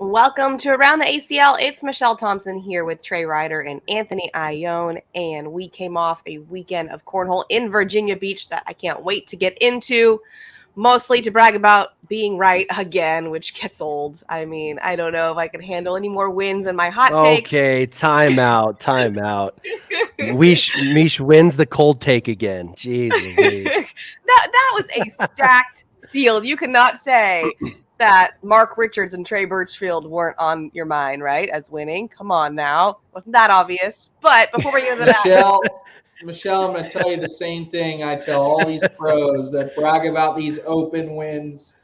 Welcome to Around the ACL. It's Michelle Thompson here with Trey Ryder and Anthony Ione, and we came off a weekend of cornhole in Virginia Beach that I can't wait to get into, mostly to brag about being right again, which gets old. I mean, I don't know if I can handle any more wins and my hot takes. Okay, time out. Mish wins the cold take again. Jeez. that was a stacked field. You cannot say that Mark Richards and Trey Birchfield weren't on your mind, right, as winning. Come on now. Wasn't that obvious? But before we get into that. Michelle, I'm going to tell you the same thing I tell all these pros that brag about these open wins.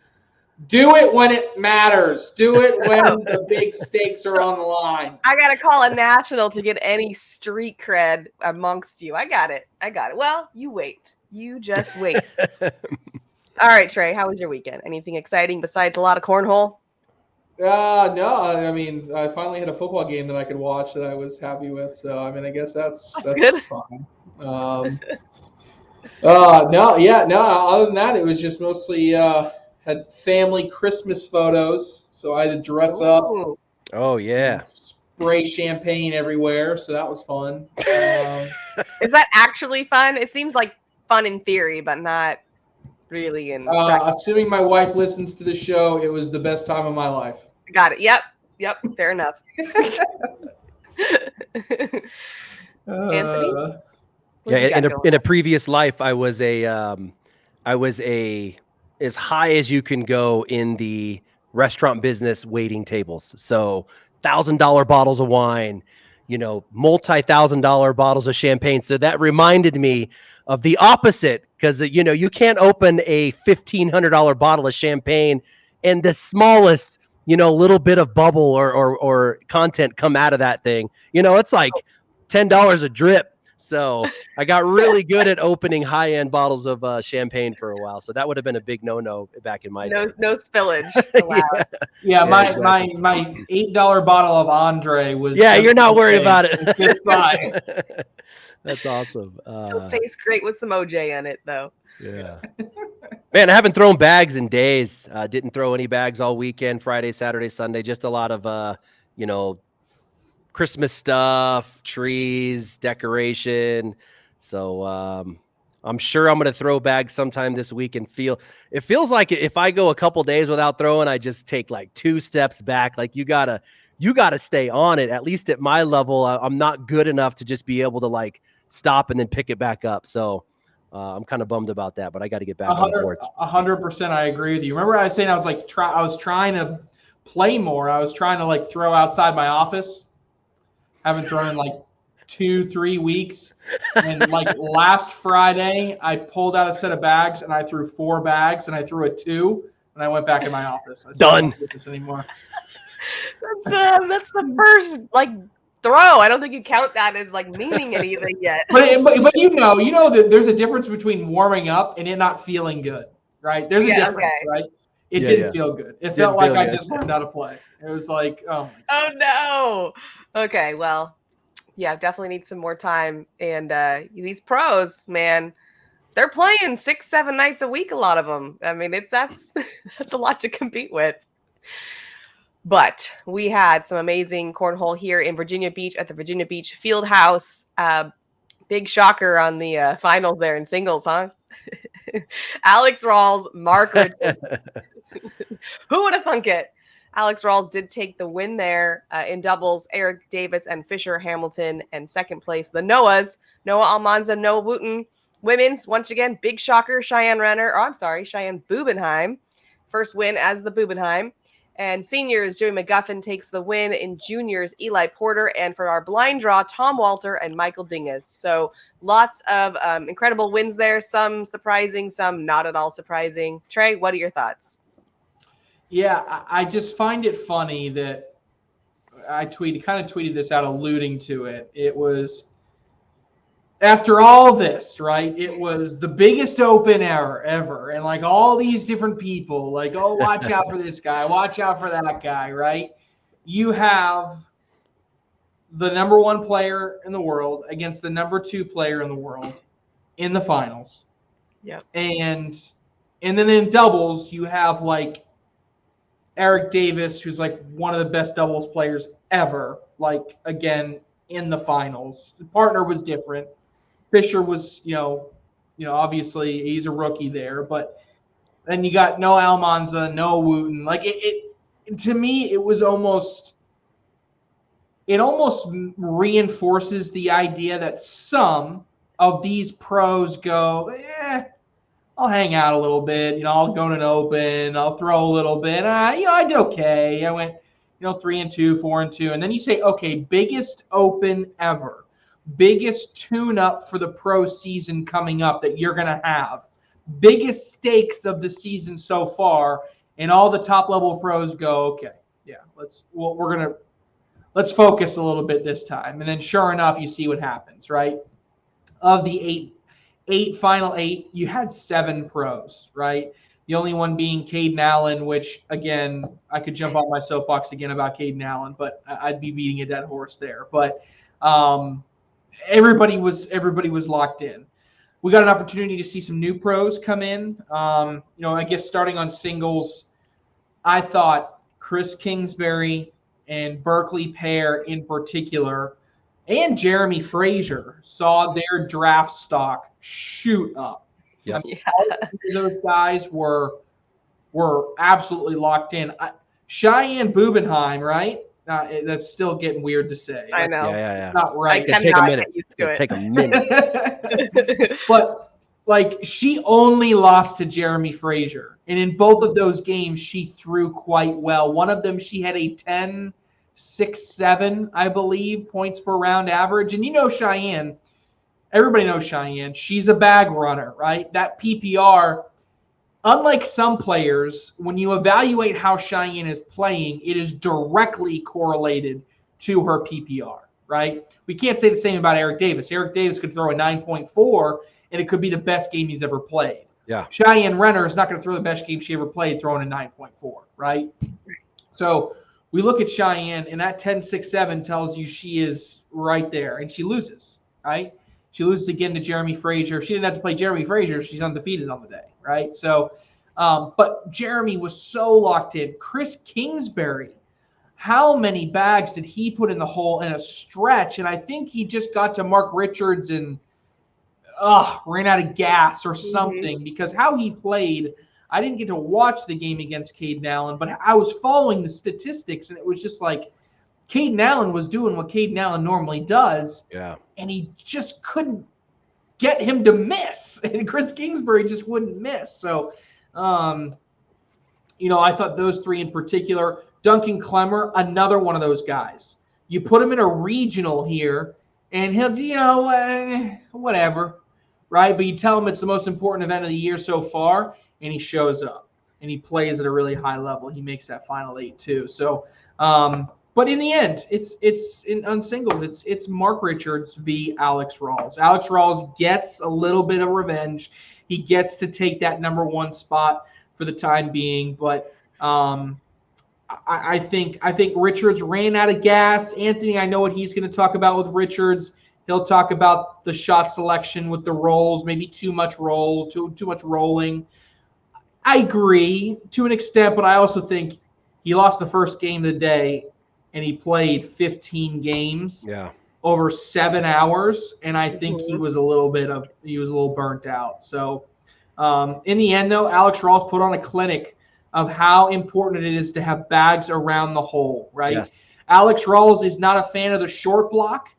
Do it when it matters. Do it when the big stakes are on the line. I got to call a national to get any street cred amongst you. I got it. Well, you wait. You just wait. All right, Trey, how was your weekend? Anything exciting besides a lot of cornhole? No. I mean, I finally had a football game that I could watch that I was happy with. So, I mean, I guess that's good. Fine. No. Other than that, it was just mostly had family Christmas photos. So I had to dress up. Oh, yeah. Spray champagne everywhere. So that was fun. Is that actually fun? It seems like fun in theory, but not really in practice. Assuming my wife listens to the show, it was the best time of my life. Got it. Yep. Fair enough. Anthony? In a previous life, I was as high as you can go in the restaurant business waiting tables. So $1,000 bottles of wine, multi-$1,000 bottles of champagne. So that reminded me of the opposite, because you can't open a $1,500 bottle of champagne and the smallest little bit of bubble or content come out of that thing. It's like $10 a drip. So I got really good at opening high-end bottles of champagne for a while. So that would have been a big no back in my day. No spillage allowed. Yeah, my $8 bottle of Andre was. Yeah, you're not worried about it. Just fine. That's awesome. Still tastes great with some OJ in it, though. Yeah. Man, I haven't thrown bags in days. Didn't throw any bags all weekend, Friday, Saturday, Sunday. Just a lot of, Christmas stuff, trees, decoration. So I'm sure I'm going to throw bags sometime this week and it feels like if I go a couple days without throwing, I just take like 2 steps back. Like you gotta stay on it. At least at my level, I'm not good enough to just be able to like stop and then pick it back up. So I'm kind of bummed about that, but I got to get back on the boards. 100%. I agree with you. Remember I was saying I was trying to play more. I was trying to like throw outside my office. Haven't thrown in like 2-3 weeks. And like last Friday, I pulled out a set of bags and I threw 4 bags and I threw a 2 and I went back in my office. I said, Done. I don't do this anymore. That's the first like throw. I don't think you count that as like meaning anything yet. But you know that there's a difference between warming up and it not feeling good, right? There's a difference, right? It didn't feel good. It felt like I just learned how to play. It was like, oh no. Okay, well, yeah, definitely need some more time. And these pros, man, they're playing 6-7 nights a week, a lot of them. I mean, that's a lot to compete with. But we had some amazing cornhole here in Virginia Beach at the Virginia Beach Field House. Big shocker on the finals there in singles, huh? Alex Rawls, Mark Richards. Who would have thunk it? Alex Rawls did take the win there in doubles. Eric Davis and Fisher Hamilton, and second place, the Noahs, Noah Almanza, Noah Wooten. Women's, once again, big shocker, Cheyenne Bubenheim. First win as the Bubenheim. And seniors, Joey McGuffin takes the win. In juniors, Eli Porter. And for our blind draw, Tom Walter and Michael Dinges. So lots of incredible wins there. Some surprising, some not at all surprising. Trey, what are your thoughts? Yeah, I just find it funny that I tweeted this out alluding to it. It was after all this, right? It was the biggest open ever. And like all these different people, like, oh, watch out for this guy, watch out for that guy, right? You have the number 1 player in the world against the number 2 player in the world in the finals. Yeah. And then in doubles, you have like Eric Davis, who's like one of the best doubles players ever, like again in the finals. The partner was different. Fisher was, obviously he's a rookie there, but then you got no Almanza, no Wooten. Like it to me, it almost reinforces the idea that some of these pros go, I'll hang out a little bit. I'll go to an open. I'll throw a little bit. I did okay. I went, 3-2, 4-2. And then you say, okay, biggest open ever, biggest tune-up for the pro season coming up that you're going to have, biggest stakes of the season so far, and all the top-level pros go, okay, yeah, let's focus a little bit this time. And then sure enough, you see what happens, right? Of the final eight, you had 7 pros, right? The only one being Caden Allen, which, again, I could jump on my soapbox again about Caden Allen, but I'd be beating a dead horse there. But everybody was locked in. We got an opportunity to see some new pros come in. I guess starting on singles, I thought Chris Kingsbury and Berkeley Pear in particular, and Jeremy Frazier saw their draft stock shoot up. Yep. Those guys were absolutely locked in. Cheyenne Bubenheim, right? That's still getting weird to say. I know. Yeah. Not right. I Take a minute. Get used to it. Take a minute. But she only lost to Jeremy Frazier, and in both of those games, she threw quite well. One of them, she had a 10.67, I believe, points per round average. And Cheyenne, everybody knows Cheyenne. She's a bag runner, right? That PPR, unlike some players, when you evaluate how Cheyenne is playing, it is directly correlated to her PPR, right? We can't say the same about Eric Davis. Eric Davis could throw a 9.4, and it could be the best game he's ever played. Yeah. Cheyenne Renner is not going to throw the best game she ever played throwing a 9.4, right? So we look at Cheyenne, and that 10.67 tells you she is right there, and she loses, right? She loses again to Jeremy Frazier. If she didn't have to play Jeremy Frazier, she's undefeated on the day, right? So, but Jeremy was so locked in. Chris Kingsbury, how many bags did he put in the hole in a stretch? And I think he just got to Mark Richards and ran out of gas or something, because how he played, I didn't get to watch the game against Caden Allen, but I was following the statistics, and it was just like Caden Allen was doing what Caden Allen normally does. Yeah. And he just couldn't get him to miss. And Chris Kingsbury just wouldn't miss. So, I thought those 3 in particular. Duncan Clemmer, another one of those guys. You put him in a regional here, and he'll, whatever, right? But you tell him it's the most important event of the year so far, and he shows up, and he plays at a really high level. He makes that final 8 too. So, but in the end, on singles, it's Mark Richards v. Alex Rawls. Alex Rawls gets a little bit of revenge. He gets to take that number 1 spot for the time being, but I think Richards ran out of gas. Anthony, I know what he's going to talk about with Richards. He'll talk about the shot selection with the rolls, maybe too much roll, too much rolling. I agree to an extent, but I also think he lost the first game of the day, and he played 15 games over 7 hours, and I think he was a little burnt out. So in the end, though, Alex Rawls put on a clinic of how important it is to have bags around the hole, right? Yes. Alex Rawls is not a fan of the short block,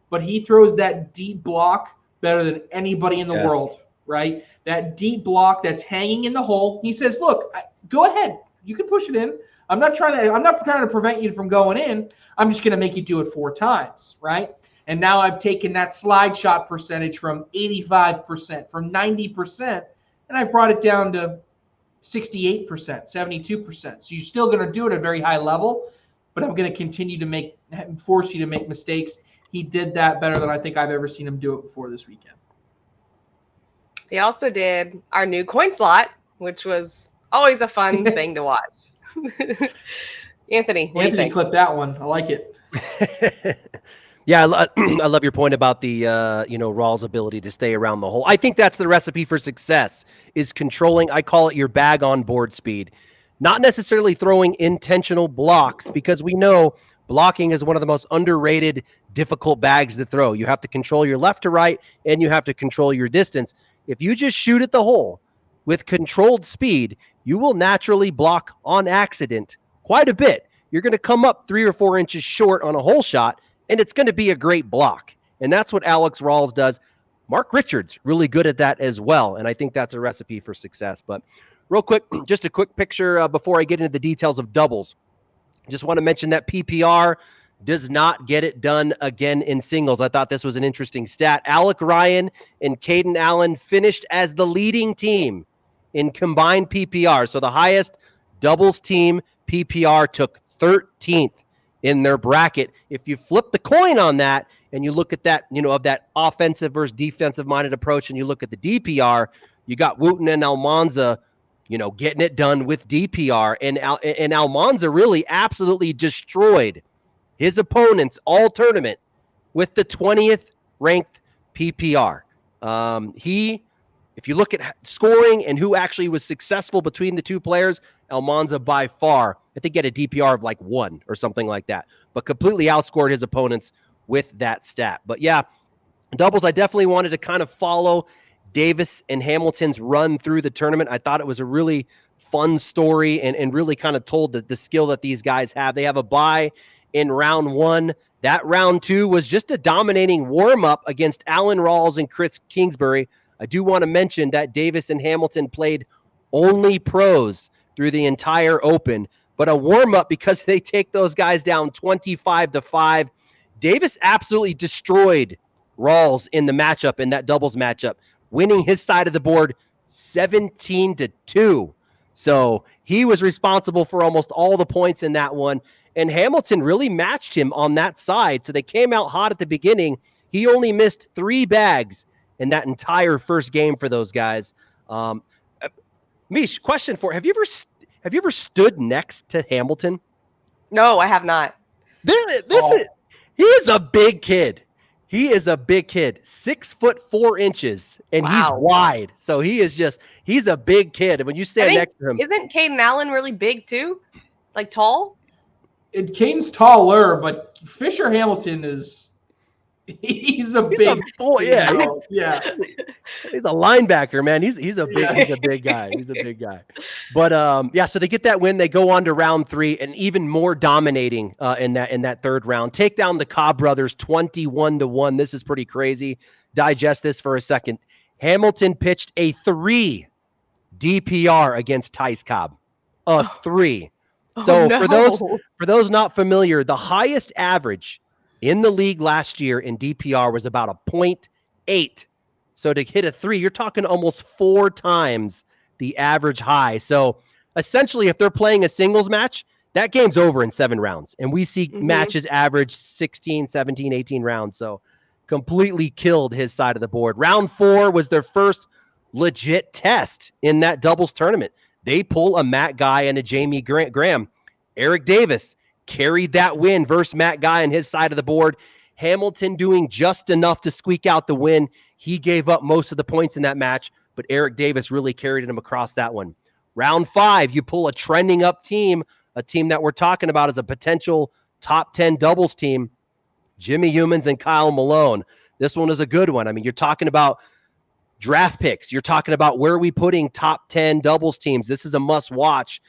but he throws that deep block better than anybody in the world, right? That deep block that's hanging in the hole. He says, look, go ahead. You can push it in. I'm not trying to prevent you from going in. I'm just going to make you do it 4 times, right? And now I've taken that slide shot percentage from 85%, from 90%, and I brought it down to 68%, 72%. So you're still going to do it at a very high level, but I'm going to continue to force you to make mistakes. He did that better than I think I've ever seen him do it before this weekend. He also did our new coin slot, which was always a fun thing to watch. Anthony, clip that one. I like it. Yeah, I love your point about the Rawls' ability to stay around the hole. I think that's the recipe for success, is controlling. I call it your bag on board speed. not necessarily throwing intentional blocks, because we know blocking is one of the most underrated, difficult bags to throw. You have to control your left to right, and you have to control your distance. If you just shoot at the hole with controlled speed, you will naturally block on accident quite a bit. You're going to come up 3 or 4 inches short on a hole shot, and it's going to be a great block. And that's what Alex Rawls does. Mark Richards, really good at that as well. And I think that's a recipe for success. But real quick, just a quick picture before I get into the details of doubles. Just want to mention that PPR does not get it done again in singles. I thought this was an interesting stat. Alec Ryan and Caden Allen finished as the leading team in combined PPR. So the highest doubles team PPR took 13th in their bracket. If you flip the coin on that and you look at that, of that offensive versus defensive minded approach, and you look at the DPR, you got Wooten and Almanza, getting it done with DPR. And Almanza really absolutely destroyed his opponents all tournament with the 20th ranked PPR. If you look at scoring and who actually was successful between the two players, Almanza by far, I think, he had a DPR of like 1 or something like that, but completely outscored his opponents with that stat. But yeah, doubles, I definitely wanted to kind of follow Davis and Hamilton's run through the tournament. I thought it was a really fun story and really kind of told the skill that these guys have. They have a bye in round 1. That round 2 was just a dominating warm-up against Alan Rawls and Chris Kingsbury. I do want to mention that Davis and Hamilton played only pros through the entire Open, but a warm-up because they take those guys down 25-5. Davis absolutely destroyed Rawls in the matchup, in that doubles matchup, winning his side of the board 17-2. So he was responsible for almost all the points in that one. And Hamilton really matched him on that side. So they came out hot at the beginning. He only missed 3 bags in that entire first game for those guys. Mish, question for you. Have you ever stood next to Hamilton? No, I have not. He is a big kid. He is a big kid, 6'4", and Wow. He's wide. So he's a big kid. And when you stand next to him, isn't Caden Allen really big too? Like tall? Caden's taller, but Fisher Hamilton he's a big boy. Yeah, yeah. He's a linebacker, man. He's a big guy. He's a big guy. But so they get that win. They go on to round 3, and even more dominating in that third round. Take down the Cobb brothers 21-1. This is pretty crazy. Digest this for a second. Hamilton pitched a 3 DPR against Tice Cobb. 3. So for those not familiar, the highest average in the league last year in DPR was about a 0.8. So to hit a 3, you're talking almost 4 times the average high. So essentially, if they're playing a singles match, that game's over in 7 rounds. And we see matches average 16, 17, 18 rounds. So completely killed his side of the board. Round 4 was their first legit test in that doubles tournament. They pull a Matt Guy and a Jamie Graham. Eric Davis carried that win versus Matt Guy on his side of the board. Hamilton doing just enough to squeak out the win. He gave up most of the points in that match, but Eric Davis really carried him across that one. Round 5, you pull a trending up team, a team that we're talking about as a potential top 10 doubles team, Jimmy Humans and Kyle Malone. This one is a good one. I mean, you're talking about draft picks. You're talking about where are we putting top 10 doubles teams. This is a must watch.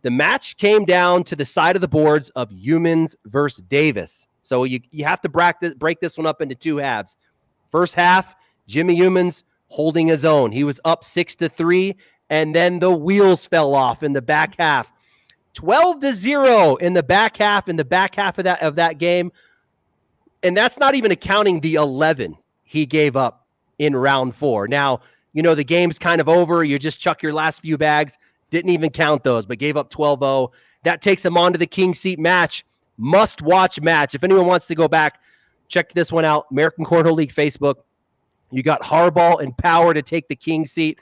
The match came down to the side of the boards of Humans versus Davis. So you have to break this one up into 2 halves. First half, Jimmy Humans holding his own. He was up 6-3, and then the wheels fell off in the back half. 12-0 in the back half, of that game. And that's not even accounting the 11 he gave up in round 4. Now, the game's kind of over. You just chuck your last few bags. Didn't even count those, but gave up 12-0. That takes him on to the King Seat match. Must-watch match. If anyone wants to go back, check this one out. American Cornhole League Facebook. You got Harbaugh and Power to take the King Seat.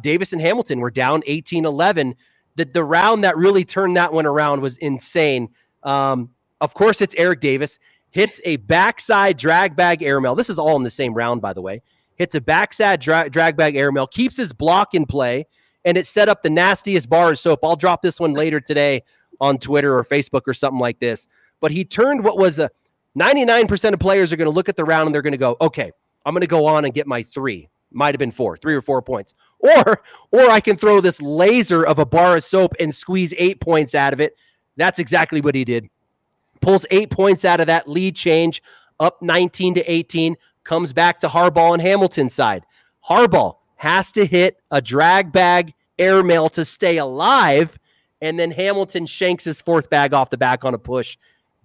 Davis and Hamilton were down 18-11. The round that really turned that one around was insane. Of course, it's Eric Davis. Hits a backside drag bag airmail. This is all in the same round, by the way. Hits a backside drag bag airmail. Keeps his block in play. and it set up the nastiest bar of soap. I'll drop this one later today on Twitter or Facebook or something like this. But he turned what was a 99% of players are going to look at the round and they're going to go, okay, I'm going to go on and get my 3. Might have been 3 or 4 points. Or I can throw this laser of a bar of soap and squeeze 8 points out of it. That's exactly what he did. Pulls 8 points out of that lead change, up 19-18, comes back to Harbaugh and Hamilton's side. Harbaugh has to hit a drag bag airmail to stay alive, and then Hamilton shanks his 4th bag off the back on a push.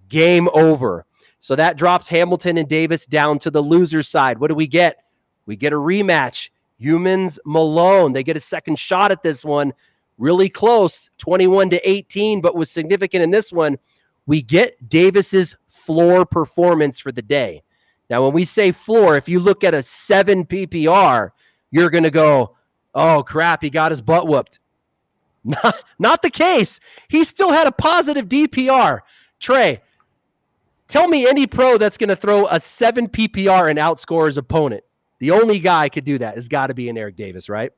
Game over. So that drops Hamilton and Davis down to the loser's side. What do we get? We get a rematch. Humans Malone. They get a second shot at this one. Really close, 21-18, but was significant in this one. We get Davis's floor performance for the day. Now, when we say floor, if you look at a 7 PPR, you're going to go, oh, crap, he got his butt whooped. Not the case. He still had a positive DPR. Trey, tell me any pro that's going to throw a 7 PPR and outscore his opponent. The only guy could do that has got to be an Eric Davis, right?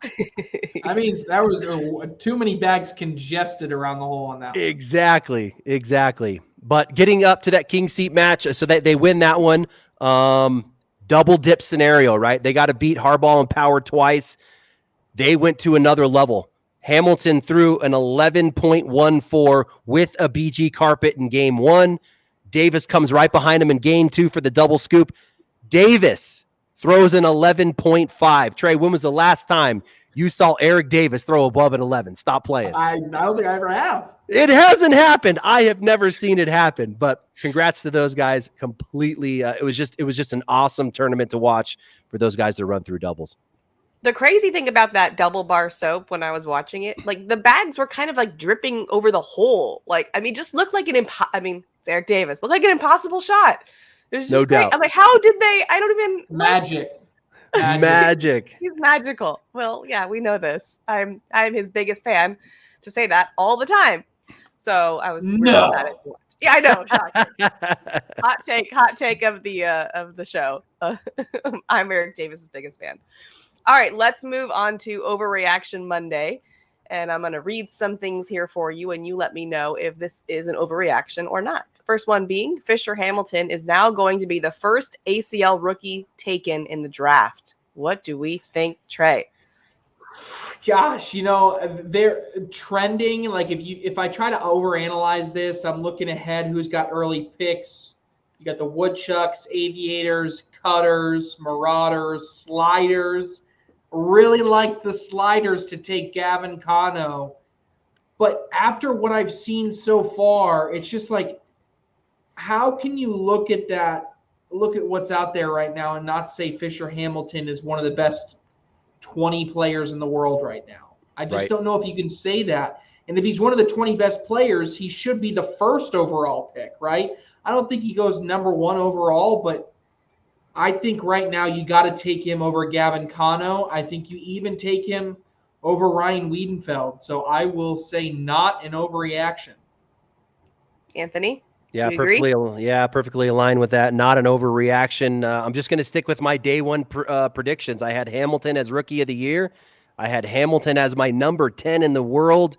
I mean, that was too many bags congested around the hole on that one. Exactly. But getting up to that king seat match so that they win that one, double dip scenario, right? They got to beat Harbaugh and Power twice. They went to another level. Hamilton threw an 11.14 with a BG carpet in game 1. Davis comes right behind him in game 2 for the double scoop. Davis throws an 11.5. Trey, when was the last time you saw Eric Davis throw above an 11? Stop playing. I don't think I ever have. It hasn't happened. I have never seen it happen. But congrats to those guys. Completely, it was just an awesome tournament to watch for those guys to run through doubles. The crazy thing about that double bar soap when I was watching it, like the bags were kind of like dripping over the hole. Like, I mean, just looked like it's Eric Davis. Looked like an impossible shot. It was just No great. doubt. I'm like, how did they? I don't even. Magic. He's magical. Well, yeah, we know this. I'm his biggest fan. To say that all the time. So I was really excited to watch. Yeah, I know. Hot take of the show. I'm Eric Davis's biggest fan. All right, let's move on to Overreaction Monday. And I'm going to read some things here for you, and you let me know if this is an overreaction or not. First one being, Fisher Hamilton is now going to be the first ACL rookie taken in the draft. What do we think, Trey? Gosh, they're trending. Like if I try to overanalyze this, I'm looking ahead who's got early picks. You got the Woodchucks, Aviators, Cutters, Marauders, Sliders. Really like the Sliders to take Gavin Cano. But after what I've seen so far, it's just like, how can you look at what's out there right now and not say Fisher Hamilton is one of the best 20 players in the world right now? I just don't know if you can say that. And if he's one of the 20 best players, he should be the first overall pick, right? I don't think he goes number 1 overall, but I think right now you got to take him over Gavin Cano. I think you even take him over Ryan Wiedenfeld. So I will say not an overreaction. Anthony? Yeah, perfectly aligned with that. Not an overreaction. I'm just going to stick with my day one predictions. I had Hamilton as Rookie of the Year. I had Hamilton as my number 10 in the world.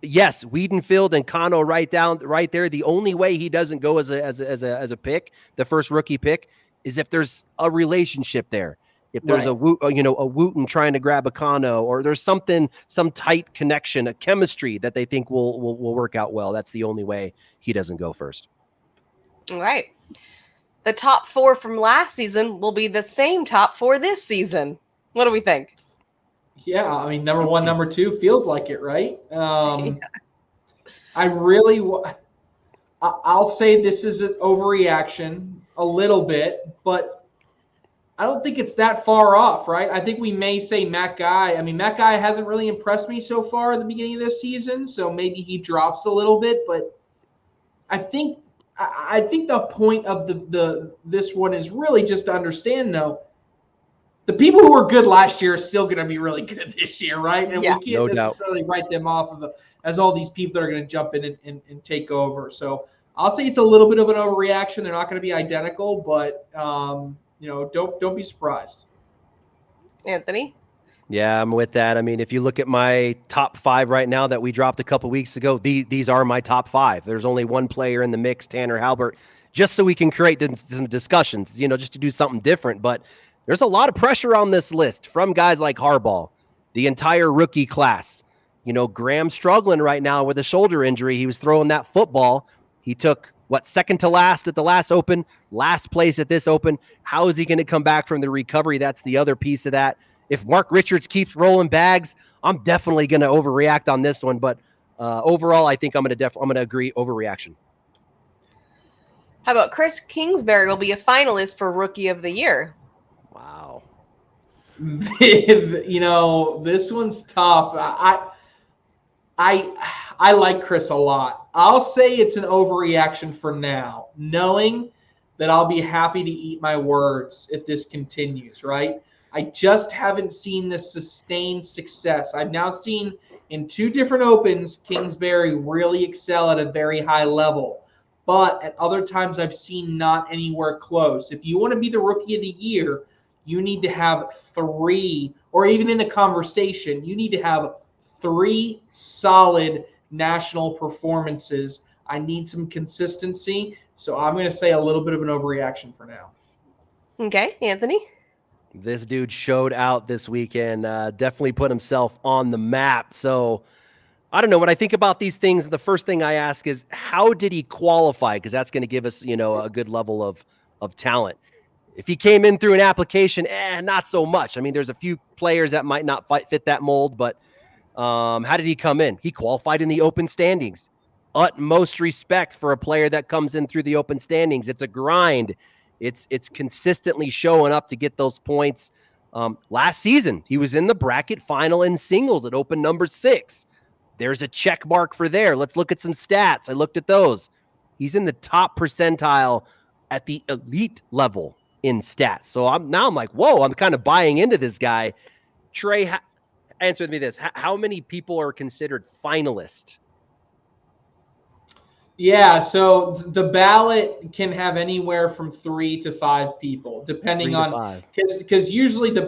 Yes, Wiedenfeld and Cano right there. The only way he doesn't go as a pick, the first rookie pick, is if there's a relationship there. If there's a Wooten trying to grab a Cano, or there's some tight connection, a chemistry that they think will work out well. That's the only way he doesn't go first. All right. The top 4 from last season will be the same top 4 this season. What do we think? Yeah, I mean, number 1, number 2 feels like it, right? Yeah. I'll say this is an overreaction a little bit, but I don't think it's that far off, right? I think we may say Matt Guy. I mean, Matt Guy hasn't really impressed me so far at the beginning of this season, so maybe he drops a little bit. But I think the point of this one is really just to understand, though, the people who were good last year are still going to be really good this year, right? And we can't necessarily write them off as all these people that are going to jump in and take over. So I'll say it's a little bit of an overreaction. They're not going to be identical, but don't be surprised. Anthony? Yeah, I'm with that. I mean, if you look at my top 5 right now that we dropped a couple weeks ago, these are my top 5. There's only one player in the mix, Tanner Halbert, just so we can create some discussions, just to do something different. But there's a lot of pressure on this list from guys like Harbaugh, the entire rookie class. Graham struggling right now with a shoulder injury. He was throwing that football. He took, second to last at the last Open, last place at this Open. How is he going to come back from the recovery? That's the other piece of that. If Mark Richards keeps rolling bags, I'm definitely going to overreact on this one. But overall, I think I'm going to agree overreaction. How about Chris Kingsbury will be a finalist for Rookie of the Year? Wow. This one's tough. I like Chris a lot. I'll say it's an overreaction for now, knowing that I'll be happy to eat my words if this continues, right? I just haven't seen the sustained success. I've now seen in 2 different Opens Kingsbury really excel at a very high level. But at other times I've seen not anywhere close. If you want to be the Rookie of the Year, you need to have 3, or even in the conversation, you need to have 3 solid national performances. I need some consistency. So I'm going to say a little bit of an overreaction for now. Okay, Anthony? This dude showed out this weekend, definitely put himself on the map. So I don't know. When I think about these things, the first thing I ask is, how did he qualify? Because that's going to give us, a good level of talent. If he came in through an application, not so much. I mean, there's a few players that might not fit that mold, but how did he come in? He qualified in the open standings. Utmost respect for a player that comes in through the open standings. It's a grind. It's consistently showing up to get those points. Last season, he was in the bracket final in singles at open number 6. There's a check mark for there. Let's look at some stats. I looked at those. He's in the top percentile at the elite level in stats. So I'm like, whoa, I'm kind of buying into this guy. Trey, answer me this. How many people are considered finalists? Yeah, so the ballot can have anywhere from 3 to 5 people, depending on, because usually the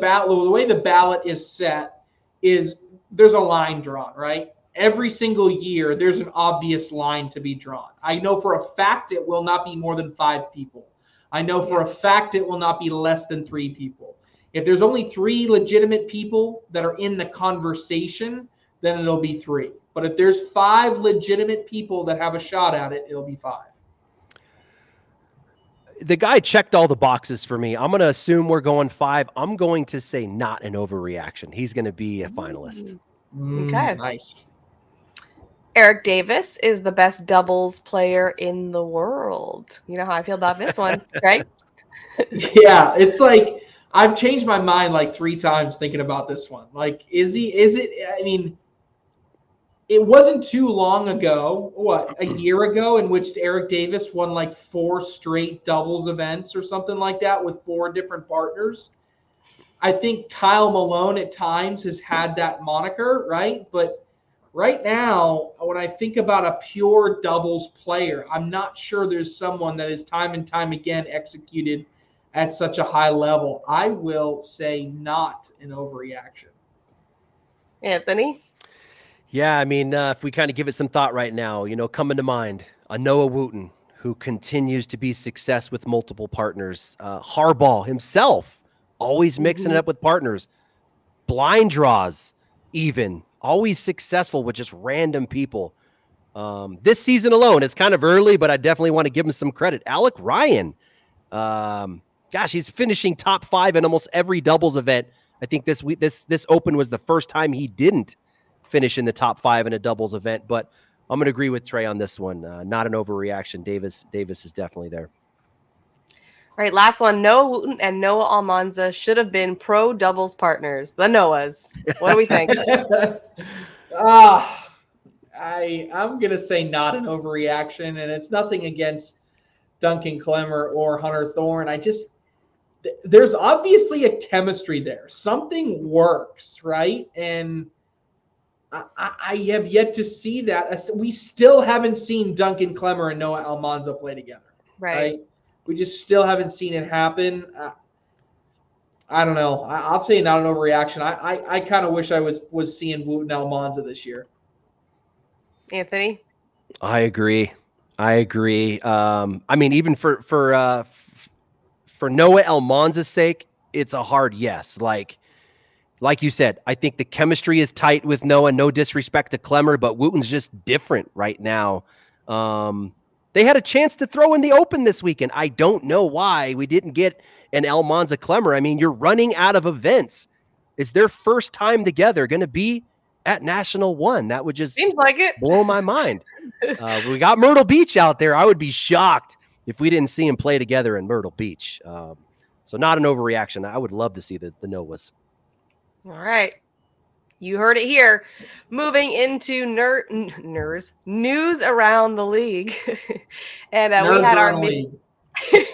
way the ballot is set is there's a line drawn, right? Every single year, there's an obvious line to be drawn. I know for a fact it will not be more than 5 people. I know for a fact it will not be less than 3 people. If there's only 3 legitimate people that are in the conversation, then it'll be 3. But if there's 5 legitimate people that have a shot at it, it'll be 5. The guy checked all the boxes for me. I'm going to assume we're going 5. I'm going to say not an overreaction. He's going to be a finalist. Okay. Nice. Eric Davis is the best doubles player in the world. You know how I feel about this one, right? Yeah, it's like I've changed my mind like 3 times thinking about this one. Like, is it, I mean, it wasn't too long ago, a year ago, in which Eric Davis won like 4 straight doubles events or something like that with 4 different partners. I think Kyle Malone at times has had that moniker, right? But right now, when I think about a pure doubles player, I'm not sure there's someone that is time and time again executed at such a high level. I will say not an overreaction. Anthony? Yeah, I mean, if we kind of give it some thought right now, coming to mind, a Noah Wooten, who continues to be success with multiple partners. Harbaugh himself, always mixing it up with partners. Blind draws, even. Always successful with just random people. This season alone, it's kind of early, but I definitely want to give him some credit. Alec Ryan. Gosh, he's finishing top 5 in almost every doubles event. I think this Open was the first time he didn't finish in the top 5 in a doubles event, but I'm going to agree with Trey on this one. Not an overreaction. Davis is definitely there. All right, last one. Noah Wooten and Noah Almanza should have been pro doubles partners. The Noahs. What do we think? I'm going to say not an overreaction, and it's nothing against Duncan Klemmer or Hunter Thorne. There's obviously a chemistry there. Something works, right? And I have yet to see that. We still haven't seen Duncan Klemmer and Noah Almanza play together. Right? We just still haven't seen it happen. I don't know. I'll say not an overreaction. I kind of wish I was seeing Wooten Almanza this year. Anthony? I agree. I mean, even for Noah Almanza's sake, it's a hard yes. Like you said, I think the chemistry is tight with Noah. No disrespect to Clemmer, but Wooten's just different right now. They had a chance to throw in the open this weekend. I don't know why we didn't get an Almanza Clemmer. I mean, you're running out of events. It's their first time together going to be at National One. That would just Seems like it. blow my mind. We got Myrtle Beach out there. I would be shocked if we didn't see them play together in Myrtle Beach. So not an overreaction. I would love to see the Noahs. All right. You heard it here. Moving into news around the league. And we had our league.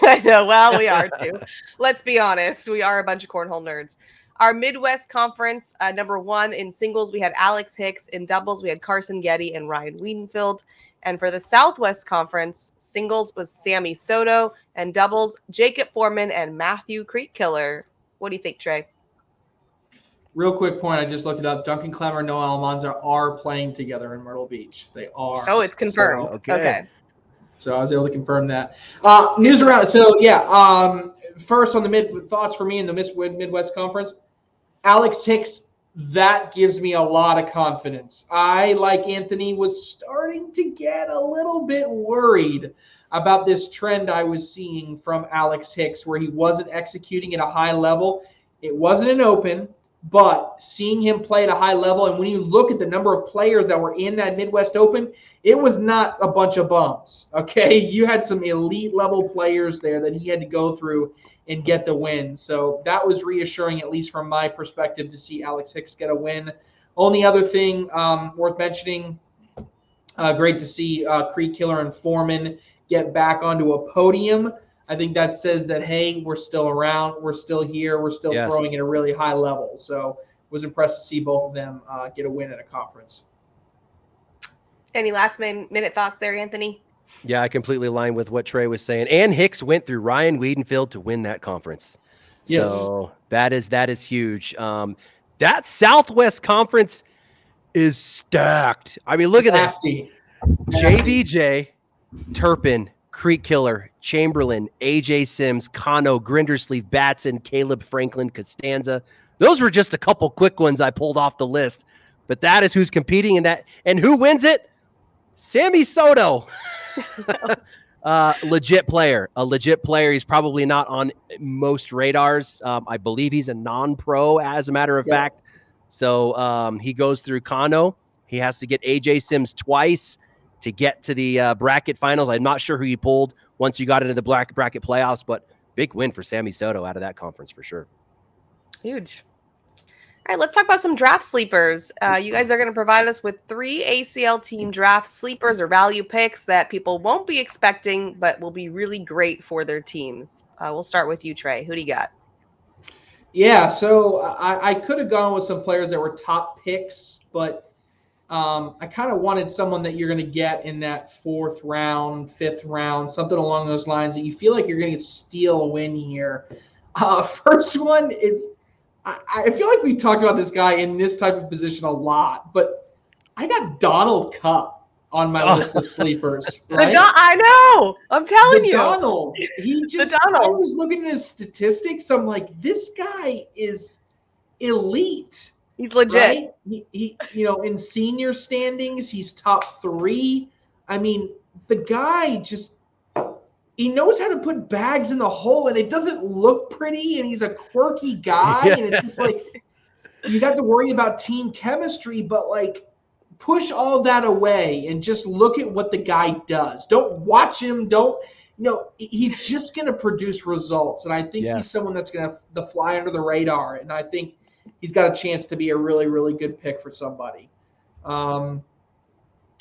I know. Well, we are too. Let's be honest. We are a bunch of cornhole nerds. Our Midwest Conference, number 1 in singles, we had Alex Hicks. In doubles, we had Carson Getty and Ryan Wiedenfield. And for the Southwest Conference, singles was Sammy Soto, and doubles, Jacob Foreman and Matthew Creekkiller. What do you think, Trey? Real quick point, I just looked it up. Duncan Clemmer and Noah Almanza are playing together in Myrtle Beach. They are. Oh, it's confirmed. So, okay. So I was able to confirm that. News around. So, yeah, first on the thoughts for me in the Midwest Conference, Alex Hicks, that gives me a lot of confidence. I, like Anthony, was starting to get a little bit worried about this trend I was seeing from Alex Hicks where he wasn't executing at a high level. It wasn't an open, but seeing him play at a high level, and when you look at the number of players that were in that Midwest Open, it was not a bunch of bums, okay? You had some elite level players there that he had to go through and get the win. So that was reassuring, at least from my perspective, to see Alex Hicks get a win. Only other thing worth mentioning, great to see Creekkiller and Foreman get back onto a podium. I think that says that, hey, we're still around, we're still here, we're still throwing at a really high level. So was impressed to see both of them get a win at a conference. Any last minute thoughts there, Anthony? Yeah, I completely align with what Trey was saying. And Hicks went through Ryan Wiedenfield to win that conference. Yes. So that is huge. That Southwest Conference is stacked. I mean, look at Nasty. this. JVJ, Turpin, Creekkiller, Chamberlain, AJ Sims, Kano, Grindersleeve, Batson, Caleb Franklin, Costanza. Those were just a couple quick ones I pulled off the list. But that is who's competing in that. And who wins it? Sammy Soto. Legit player. A legit player. He's probably not on most radars. I believe he's a non-pro, as a matter of fact. So he goes through Kano. He has to get AJ Sims twice to get to the bracket finals. I'm not sure who he pulled once you got into the bracket playoffs, but big win for Sammy Soto out of that conference for sure. Huge. All right, let's talk about some draft sleepers. You guys are going to provide us with 3 ACL team draft sleepers or value picks that people won't be expecting, but will be really great for their teams. We'll start with you, Trey. Who do you got? Yeah, so I could have gone with some players that were top picks, but I kind of wanted someone that you're going to get in that 4th round, 5th round, something along those lines that you feel like you're going to steal a win here. First one is, I feel like we talked about this guy in this type of position a lot, but I got Donald Cupp on my list of sleepers. Right? I know. I'm telling you. Donald. He just, I was looking at his statistics. I'm like, this guy is elite. He's legit. Right? He in senior standings, he's top 3. I mean, the guy just, he knows how to put bags in the hole, and it doesn't look pretty, and he's a quirky guy, and it's just like, you got to worry about team chemistry, but like, push all that away and just look at what the guy does. Don't watch him. He's just going to produce results, and I think he's someone that's going to fly under the radar, and I think he's got a chance to be a really, really good pick for somebody.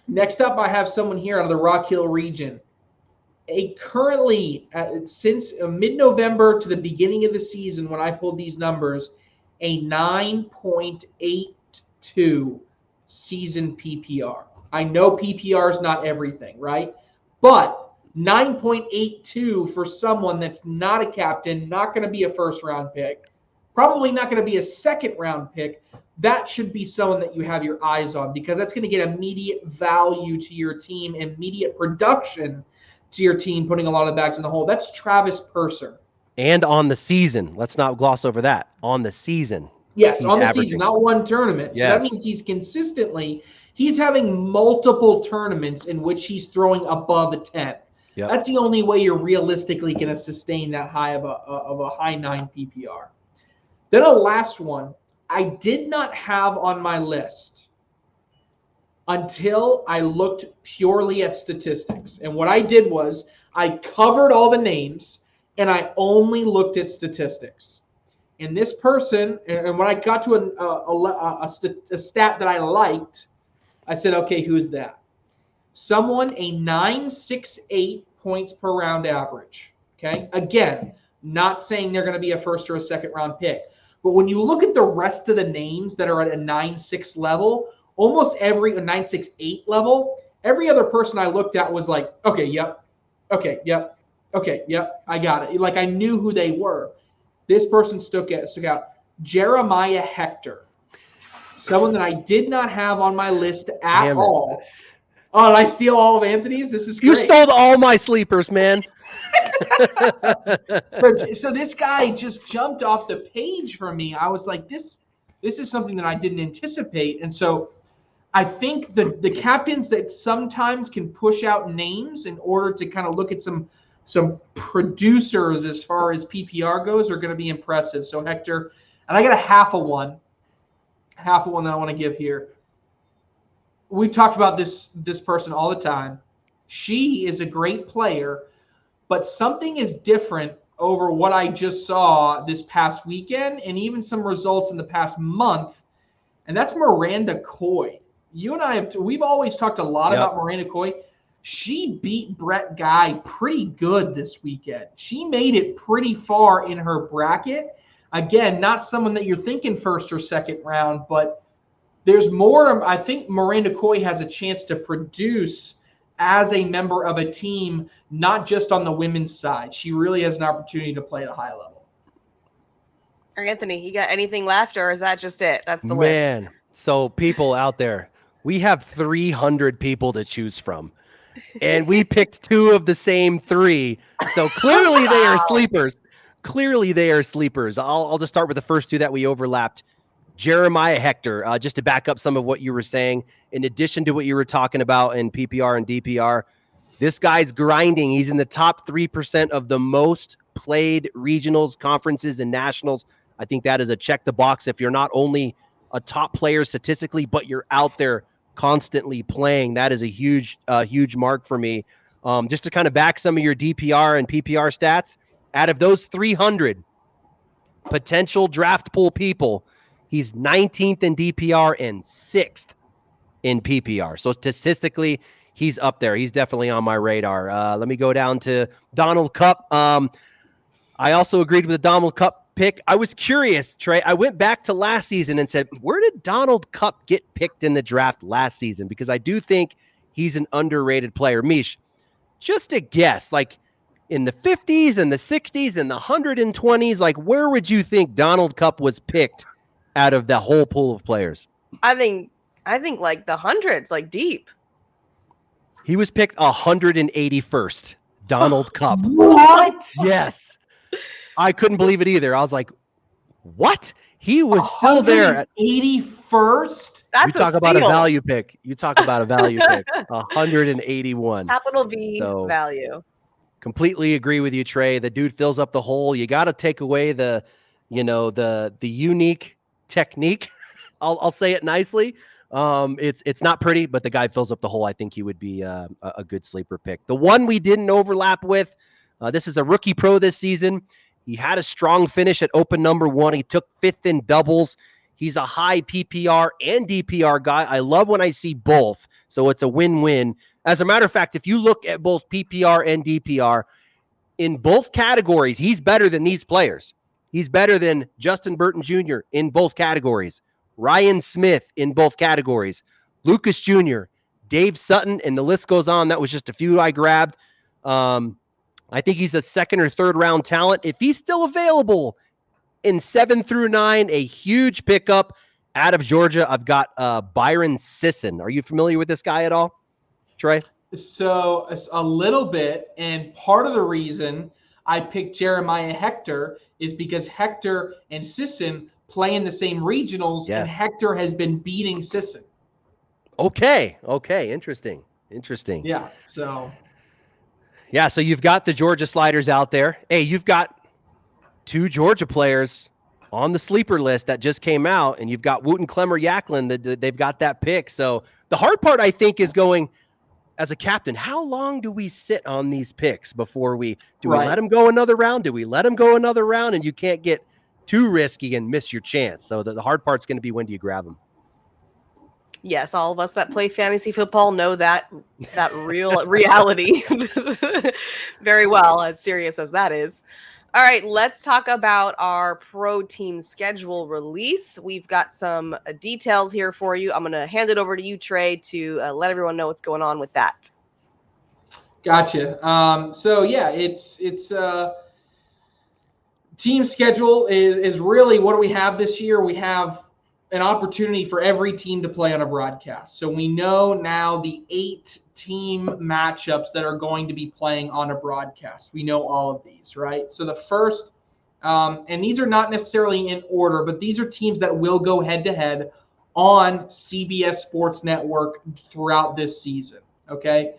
Next up, I have someone here out of the Rock Hill region. Currently, since mid-November to the beginning of the season, when I pulled these numbers, a 9.82 season PPR. I know PPR is not everything, right? But 9.82 for someone that's not a captain, not going to be a first-round pick, probably not going to be a second-round pick, that should be someone that you have your eyes on because that's going to get immediate value to your team, immediate production to your team, putting a lot of bags in the hole. That's Travis Purser. And on the season, let's not gloss over that. On the season. Yes, on the season, not one tournament. Yes. So that means he's having multiple tournaments in which he's throwing above a 10. Yep. That's the only way you're realistically going to sustain that high of a high 9 PPR. Then a last one I did not have on my list until I looked purely at statistics. And what I did was I covered all the names and I only looked at statistics. And this person, and when I got to a stat that I liked, I said, okay, who's that? Someone a 9.68 points per round average. Okay. Again, not saying they're going to be a first or a second round pick. But when you look at the rest of the names that are at a 9.6 level, almost every 9.68 level, every other person I looked at was like, okay, yep. Okay, yep. Okay, yep. I got it. Like I knew who they were. This person stuck out. Jeremiah Hector. Someone that I did not have on my list at all. Oh, did I steal all of Anthony's? This is great. You stole all my sleepers, man. So this guy just jumped off the page for me. I was like, this is something that I didn't anticipate. And so I think the captains that sometimes can push out names in order to kind of look at some producers as far as PPR goes are going to be impressive. So Hector, and I got a half a one that I want to give here. We talked about this person all the time. She is a great player, but something is different over what I just saw this past weekend and even some results in the past month, and that's Miranda Coy. You and I we've always talked a lot about Miranda Coy. She beat Brett Guy pretty good this weekend. She made it pretty far in her bracket. Again, not someone that you're thinking first or second round, but there's more. I think Miranda Coy has a chance to produce as a member of a team, not just on the women's side. She really has an opportunity to play at a high level. Anthony, you got anything left, or is that just it? That's the list. Man, so people out there, we have 300 people to choose from. And we picked 2 of the same 3. So clearly they are sleepers. Clearly they are sleepers. I'll just start with the first 2 that we overlapped. Jeremiah Hector, just to back up some of what you were saying, in addition to what you were talking about in PPR and DPR, this guy's grinding. He's in the top 3% of the most played regionals, conferences, and nationals. I think that is a check the box if you're not only a top player statistically, but you're out there constantly playing. That is a huge mark for me. Just to kind of back some of your DPR and PPR stats, out of those 300 potential draft pool people, he's 19th in DPR and 6th in PPR. So statistically, he's up there. He's definitely on my radar. Let me go down to Donald Cup. I also agreed with the Donald Cup pick. I was curious, Trey. I went back to last season and said, where did Donald Cup get picked in the draft last season? Because I do think he's an underrated player. Mish, just a guess, like in the 50s and the 60s and the 120s, like where would you think Donald Cup was picked out of the whole pool of players? I think like the hundreds, like deep. He was picked 181st. Donald Cup. What? Yes. I couldn't believe it either. I was like, what? He was still there. 81st? That's you talk a about a steal. value pick. You talk about a value pick. 181. Capital V value. Completely agree with you, Trey. The dude fills up the hole. You got to take away the unique technique. I'll say it nicely. It's not pretty, but the guy fills up the hole. I think he would be a good sleeper pick. The one we didn't overlap with, this is a rookie pro this season. He had a strong finish at open number 1. He took 5th in doubles. He's a high PPR and DPR guy. I love when I see both, so it's a win-win. As a matter of fact, if you look at both PPR and DPR, in both categories, he's better than these players. He's better than Justin Burton Jr. in both categories, Ryan Smith in both categories, Lucas Jr., Dave Sutton, and the list goes on. That was just a few I grabbed. I think he's a second or third round talent. If he's still available in 7 through 9, a huge pickup out of Georgia. I've got Byron Sisson. Are you familiar with this guy at all, Trey? So a little bit, and part of the reason I picked Jeremiah Hector is because Hector and Sisson play in the same regionals, and Hector has been beating Sisson. Okay. Interesting. Yeah. So you've got the Georgia Sliders out there. Hey, you've got 2 Georgia players on the sleeper list that just came out, and you've got Wooten, Clemmer, Yaklin. They've got that pick. So the hard part, I think, is going as a captain. How long do we sit on these picks before we let them go another round? Do we let them go another round? And you can't get too risky and miss your chance. So the hard part's going to be, when do you grab them? Yes, all of us that play fantasy football know that real reality very well, as serious as that is. All right, let's talk about our pro team schedule release. We've got some details here for you. I'm going to hand it over to you, Trey, to let everyone know what's going on with that. Gotcha. So yeah, it's team schedule is really, what do we have this year? We have an opportunity for every team to play on a broadcast. So we know now the 8 team matchups that are going to be playing on a broadcast. We know all of these, right? So the first, and these are not necessarily in order, but these are teams that will go head to head on CBS Sports Network throughout this season. Okay.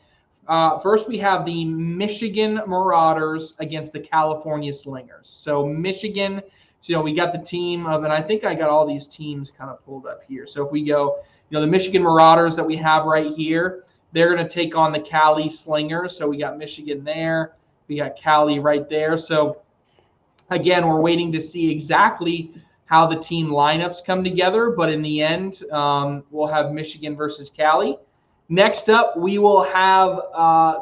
First, we have the Michigan Marauders against the California Slingers. So Michigan, so we got the team of, and I think I got all these teams kind of pulled up here. So if we go, the Michigan Marauders that we have right here, they're going to take on the Cali Slingers. So we got Michigan there. We got Cali right there. So again, we're waiting to see exactly how the team lineups come together. But in the end, we'll have Michigan versus Cali. Next up, we will have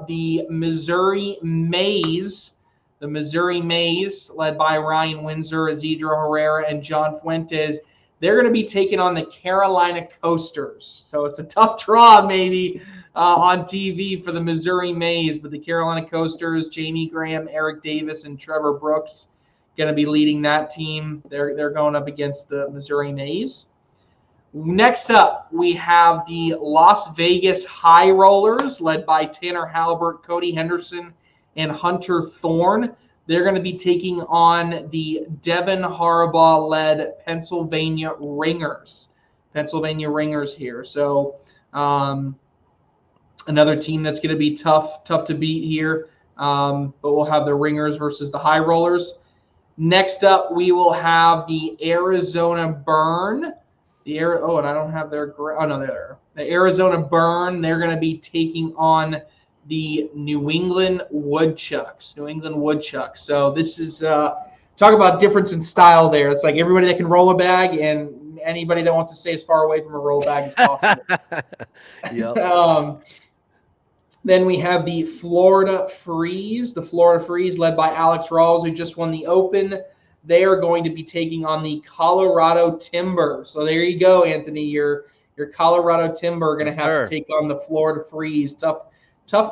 the Missouri Maze. The Missouri Maze, led by Ryan Windsor, Isidro Herrera, and John Fuentes. They're going to be taking on the Carolina Coasters. So it's a tough draw maybe on TV for the Missouri Maze, but the Carolina Coasters, Jamie Graham, Eric Davis, and Trevor Brooks going to be leading that team. They're going up against the Missouri Maze. Next up, we have the Las Vegas High Rollers, led by Tanner Halbert, Cody Henderson, and Hunter Thorne. They're going to be taking on the Devin Harbaugh-led Pennsylvania Ringers. Here. So another team that's going to be tough to beat here. But we'll have the Ringers versus the High Rollers. Next up, we will have the Arizona Burn. The Arizona Burn. They're going to be taking on the New England Woodchucks. So this is talk about difference in style there. It's like everybody that can roll a bag and anybody that wants to stay as far away from a roll bag as possible. Yep. Then we have the Florida Freeze. The Florida Freeze, led by Alex Rawls, who just won the Open. They are going to be taking on the Colorado Timber. So there you go, Anthony. Your Colorado Timber are going to have to take on the Florida Freeze. Tough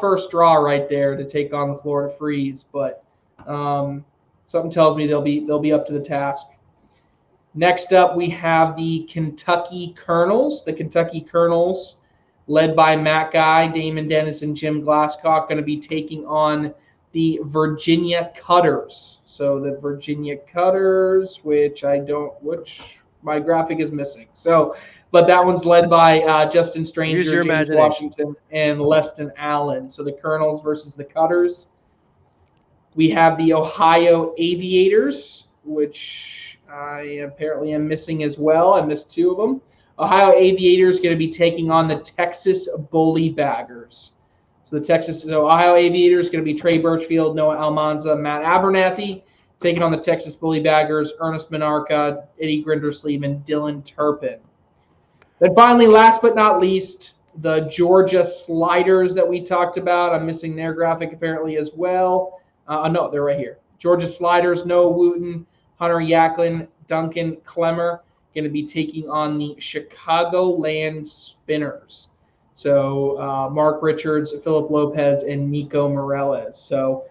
first draw right there to take on the Florida Freeze, but something tells me they'll be up to the task. Next up, we have the Kentucky Colonels. The Kentucky Colonels, led by Matt Guy, Damon Dennis, and Jim Glasscock, going to be taking on the Virginia Cutters. So the Virginia Cutters, which my graphic is missing. So, but that one's led by Justin Stranger, James Washington, and Leston Allen. So the Colonels versus the Cutters. We have the Ohio Aviators, which I apparently am missing as well. I missed 2 of them. Ohio Aviators going to be taking on the Texas Bully Baggers. So Ohio Aviators going to be Trey Birchfield, Noah Almanza, Matt Abernathy, taking on the Texas Bully Baggers, Ernest Minarca, Eddie Grindersleeve, and Dylan Turpin. Then finally, last but not least, the Georgia Sliders that we talked about. I'm missing their graphic apparently as well. No, they're right here. Georgia Sliders, Noah Wooten, Hunter Yaklin, Duncan Clemmer, going to be taking on the Chicagoland Spinners. So Mark Richards, Philip Lopez, and Nico Morales. So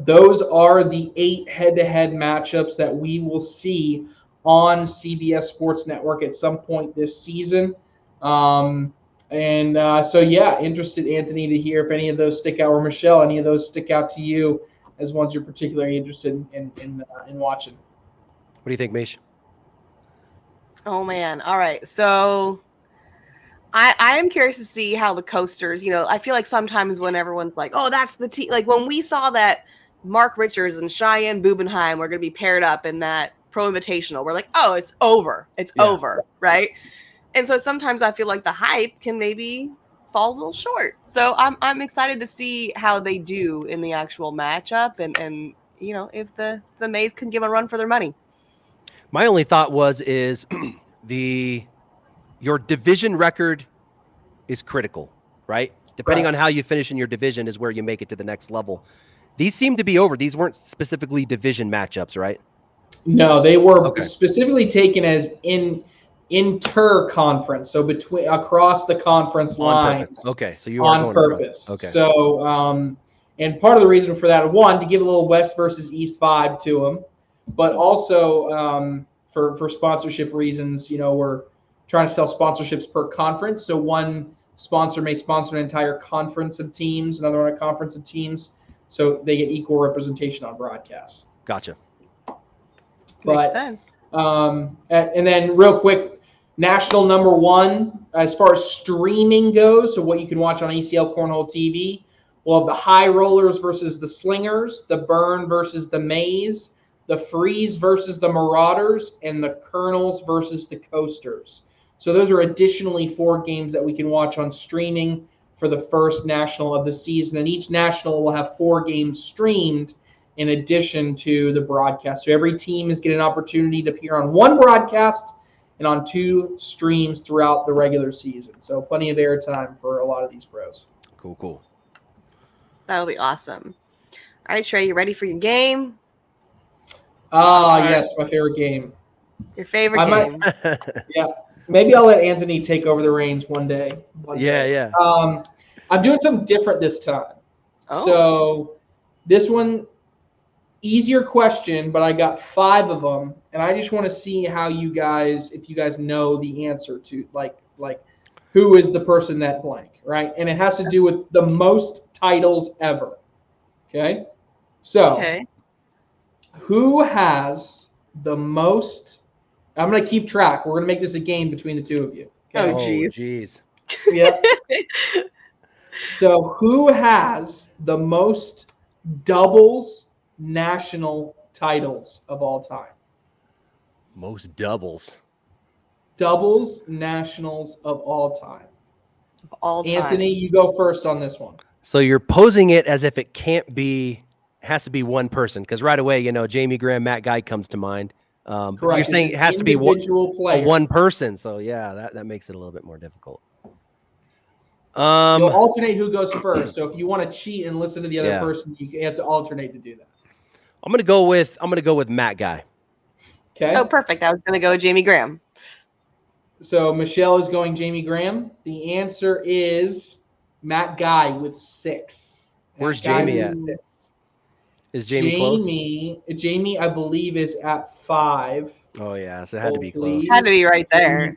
those are the 8 head-to-head matchups that we will see on CBS Sports Network at some point this season. So yeah, interested, Anthony, to hear if any of those stick out, or Michelle, any of those stick out to you as ones you're particularly interested in watching. What do you think, Mish? Oh man. All right. So I am curious to see how the coasters, I feel like sometimes when everyone's like, oh, that's the team, like when we saw that Mark Richards and Cheyenne Bubenheim were going to be paired up in that Pro Invitational, we're like, oh, it's over. It's over. Right. And so sometimes I feel like the hype can maybe fall a little short. So I'm excited to see how they do in the actual matchup and if the Mays can give a run for their money. My only thought is your division record is critical, right? Depending on how you finish in your division is where you make it to the next level. These seem to be over. These weren't specifically division matchups, right? No, they were specifically taken as inter-conference, so across the conference lines. Purpose. Okay, so you are on going purpose. Across. Okay. So, and part of the reason for that, one, to give a little West versus East vibe to them, but also for sponsorship reasons. We're trying to sell sponsorships per conference. So one sponsor may sponsor an entire conference of teams, another one a conference of teams, so they get equal representation on broadcasts. Gotcha. Makes sense. And then real quick, national number 1 as far as streaming goes, so what you can watch on ACL Cornhole TV, we'll have the High Rollers versus the Slingers, the Burn versus the Maze, the Freeze versus the Marauders, and the Colonels versus the Coasters. So those are additionally 4 games that we can watch on streaming for the first national of the season, and each national will have 4 games streamed in addition to the broadcast. So every team is getting an opportunity to appear on 1 broadcast and on 2 streams throughout the regular season. So plenty of airtime for a lot of these pros. Cool. That'll be awesome. All right, Trey, you ready for your game? Yes, my favorite game. Your favorite game. Yeah. Maybe I'll let Anthony take over the reins one day. Yeah. I'm doing something different this time. Oh. So this one, easier question, but I got 5 of them, and I just want to see how if you guys know the answer to, like who is the person that blank, right? And it has to do with the most titles ever. Okay? So, who has the most? I'm going to keep track. We're going to make this a game between the 2 of you. Okay? Oh, geez. Yep. So, who has the most doubles national titles of all time? Most doubles Nationals of all time. Anthony, you go first on this one. So you're posing it as if it has to be one person, because right away, Jamie Graham, Matt Guy comes to mind. But you're saying it has to be one person. So yeah, that makes it a little bit more difficult. You'll alternate who goes first. So if you want to cheat and listen to the other person, you have to alternate to do that. I'm gonna go with Matt Guy. Okay. Oh, perfect. I was gonna go with Jamie Graham. So Michelle is going Jamie Graham. The answer is Matt Guy with 6. Where's Jamie at? 6. Is Jamie close? Jamie, I believe, is at 5. Oh yeah, so it had to be close. Had to be right there.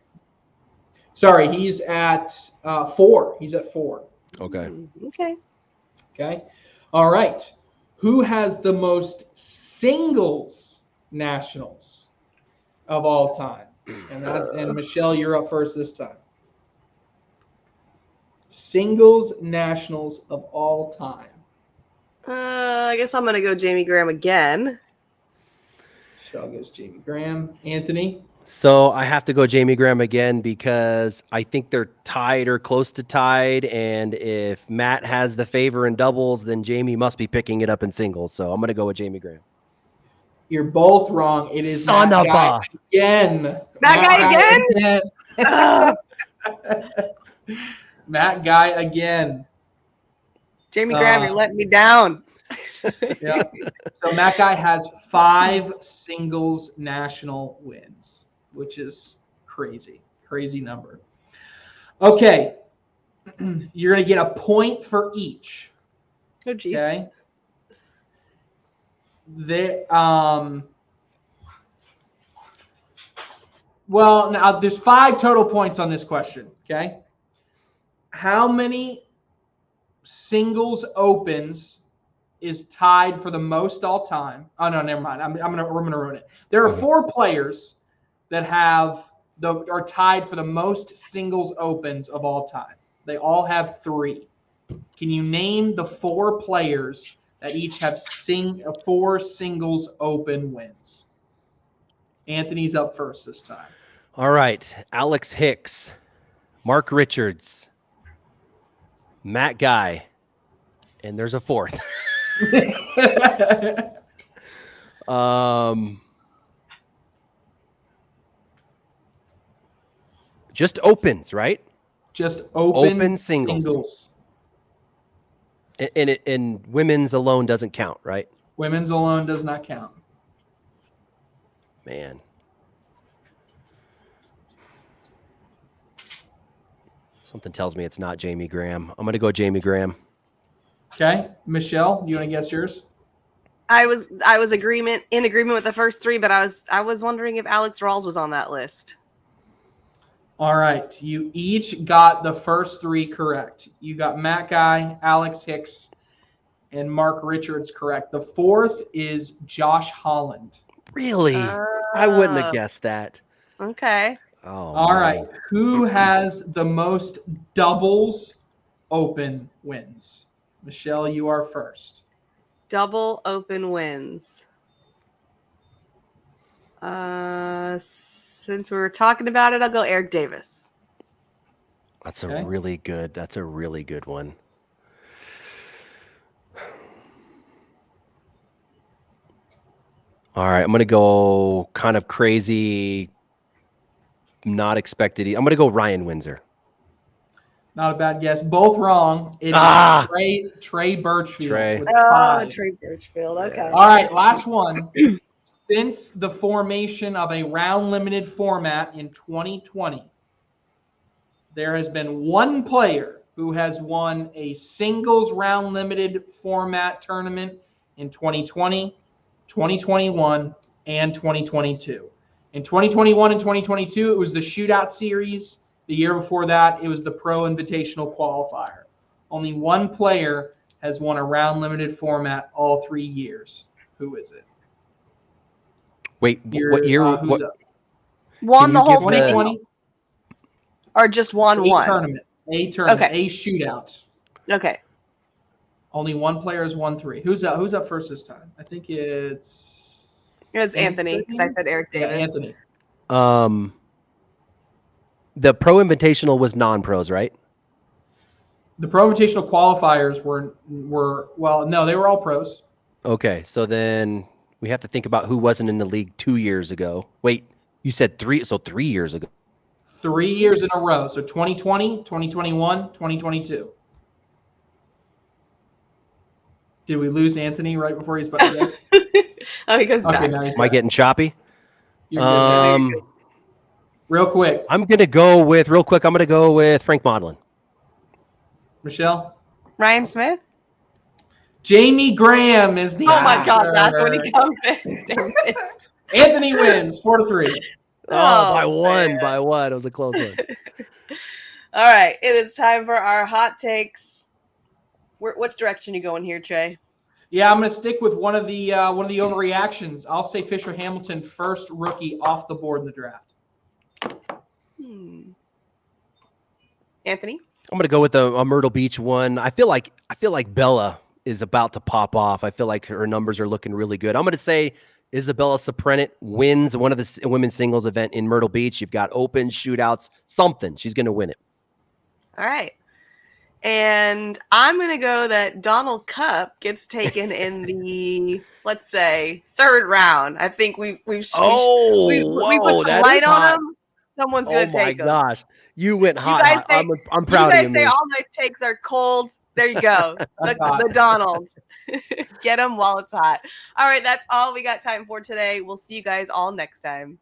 Sorry, he's at 4. He's at 4. Okay. Okay. All right. Who has the most singles nationals of all time? And Michelle, you're up first this time. Singles nationals of all time. I guess I'm going to go Jamie Graham again. Michelle goes Jamie Graham. Anthony? So I have to go Jamie Graham again because I think they're tied or close to tied. And if Matt has the favor in doubles, then Jamie must be picking it up in singles. So I'm going to go with Jamie Graham. You're both wrong. It is Matt Guy again. Matt Guy again? Matt Guy again. Jamie Graham, you're letting me down. Yeah. So Matt Guy has 5 singles national wins, which is crazy. Crazy number. Okay. You're going to get a point for each. Oh, geez. Okay. Well, now there's 5 total points on this question. Okay. How many singles opens is tied for the most all time? Oh no, never mind. We're gonna ruin it. There are 4 players that are tied for the most singles opens of all time. They all have 3. Can you name the 4 players that each have 4 singles open wins? Anthony's up first this time. All right. Alex Hicks, Mark Richards, Matt Guy, and there's a 4th. Just opens, right? Just open singles. And women's alone doesn't count, right? Women's alone does not count. Man. Something tells me it's not Jamie Graham. I'm going to go Jamie Graham. Okay. Michelle, you want to guess yours? I was in agreement with the first 3, but I was wondering if Alex Rawls was on that list. All right. You each got the first 3 correct. You got Matt Guy, Alex Hicks, and Mark Richards correct. The 4th is Josh Holland. Really? I wouldn't have guessed that. Okay. Oh. All right. Who has the most doubles open wins? Michelle, you are first. Double open wins. Since we were talking about it, I'll go Eric Davis. That's a really good one. All right, I'm going to go kind of crazy, not expected. I'm going to go Ryan Windsor. Not a bad guess. Both wrong. It is Trey Birchfield. With 5. Trey Birchfield. Okay. All right, last one. Since the formation of a round-limited format in 2020, there has been 1 player who has won a singles round-limited format tournament in 2020, 2021, and 2022. In 2021 and 2022, it was the Shootout Series. The year before that, it was the Pro Invitational Qualifier. Only 1 player has won a round-limited format all 3 years. Who is it? Wait, what year? Who's up? Won the whole 2020? Or just won one? Tournament. A shootout. Okay. Only 1 player has won 3. Who's up first this time? I think it was Anthony, because I said Eric Davis. Yeah, Anthony. The Pro Invitational was non-pros, right? The Pro Invitational qualifiers were no, they were all pros. Okay, so then we have to think about who wasn't in the league 2 years ago. Wait, you said 3, so 3 years ago. 3 years in a row. So 2020, 2021, 2022. Did we lose Anthony right before he's about to guess? Oh, he goes back. Now he's Am I getting choppy? You're good. Real quick. I'm going to go with Frank Modlin. Michelle? Ryan Smith? Jamie Graham is the answer. My God, that's when he comes in. Damn it. Anthony wins 4-3. By one. It was a close one. All right, it is time for our hot takes. Which direction you going here, Trey? Yeah, I'm going to stick with one of the overreactions. I'll say Fisher Hamilton, first rookie off the board in the draft. Anthony? I'm going to go with a Myrtle Beach one. I feel like Bella is about to pop off. I feel like her numbers are looking really good. I'm going to say Isabella Soprenit wins one of the women's singles event in Myrtle Beach. You've got open shootouts, something. She's going to win it. All right. And I'm going to go that Donald Cupp gets taken in the, let's say, 3rd round. I think we put some light on him. Someone's going to take him. Oh, my gosh. You went hot. I'm proud of you. You guys say all my takes are cold. There you go. the Donalds. Get them while it's hot. All right. That's all we got time for today. We'll see you guys all next time.